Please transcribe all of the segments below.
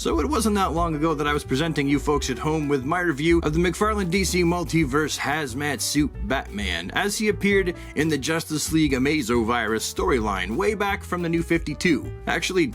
So it wasn't that long ago that I was presenting you folks at home with my review of the McFarlane DC Multiverse Hazmat Suit Batman, as he appeared in the Justice League Amazovirus storyline way back from the New 52. Actually,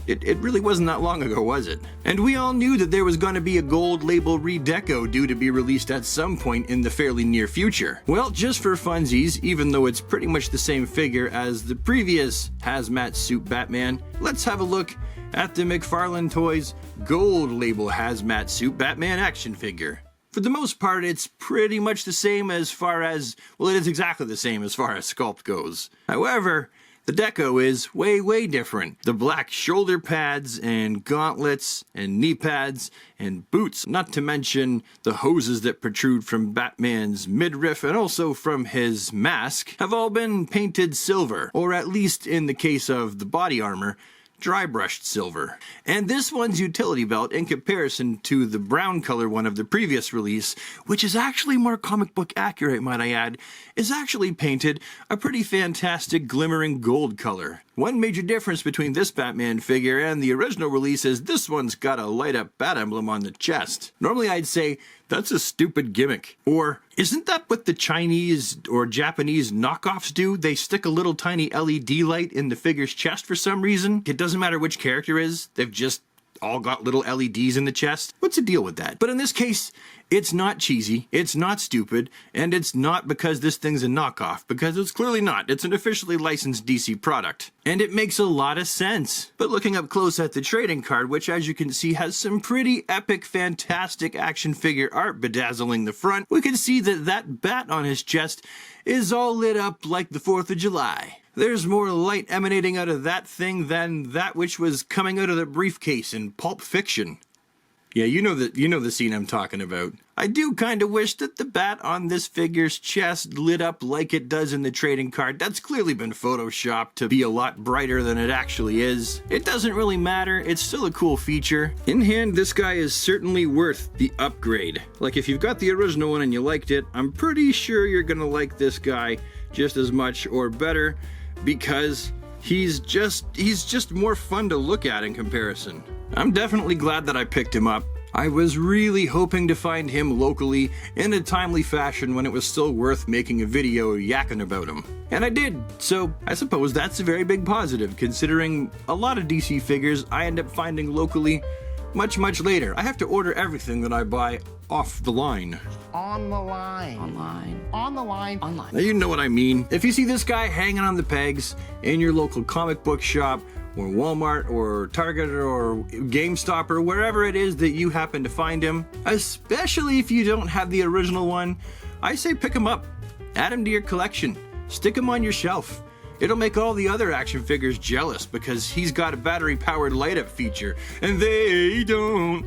it really wasn't that long ago, was it? And we all knew that there was going to be a gold label redeco due to be released at some point in the fairly near future. Well, just for funsies, even though it's pretty much the same figure as the previous Hazmat Suit Batman, let's have a look at the McFarlane Toys gold label Hazmat Suit Batman action figure. For the most part, it's pretty much the same as far as, well, it is exactly the same as far as sculpt goes. However, the deco is way different. The black shoulder pads and gauntlets and knee pads and boots, not to mention the hoses that protrude from Batman's midriff and also from his mask, have all been painted silver, or at least in the case of the body armor, dry brushed silver. And this one's utility belt, in comparison to the brown color one of the previous release, which is actually more comic book accurate, might I add, is actually painted a pretty fantastic glimmering gold color. One major difference between this Batman figure and the original release is this one's got a light up bat emblem on the chest. Normally I'd say, that's a stupid gimmick. Or, isn't that what the Chinese or Japanese knockoffs do? They stick a little tiny LED light in the figure's chest for some reason. It doesn't matter which character is, they've just all got little LEDs in the chest. What's the deal with that? But in this case, it's not cheesy, it's not stupid, and it's not because this thing's a knockoff, because it's clearly not. It's an officially licensed DC product. And it makes a lot of sense. But looking up close at the trading card, which as you can see has some pretty epic, fantastic action figure art bedazzling the front, we can see that that bat on his chest is all lit up like the 4th of July. There's more light emanating out of that thing than that which was coming out of the briefcase in Pulp Fiction. Yeah, you know the scene I'm talking about. I do kind of wish that the bat on this figure's chest lit up like it does in the trading card. That's clearly been photoshopped to be a lot brighter than it actually is. It doesn't really matter, it's still a cool feature. In hand, this guy is certainly worth the upgrade. Like, if you've got the original one and you liked it, I'm pretty sure you're gonna like this guy just as much or better, because he's just more fun to look at in comparison. I'm definitely glad that I picked him up. I was really hoping to find him locally in a timely fashion when it was still worth making a video yakking about him. And I did, so I suppose that's a very big positive, considering a lot of DC figures I end up finding locally much later. I have to order everything that I buy off the line. On the line. Online. On the line. Online. Now you know what I mean. If you see this guy hanging on the pegs in your local comic book shop, or Walmart, or Target, or GameStop, or wherever it is that you happen to find him, especially if you don't have the original one, I say pick him up. Add him to your collection. Stick him on your shelf. It'll make all the other action figures jealous because he's got a battery-powered light-up feature, and they don't.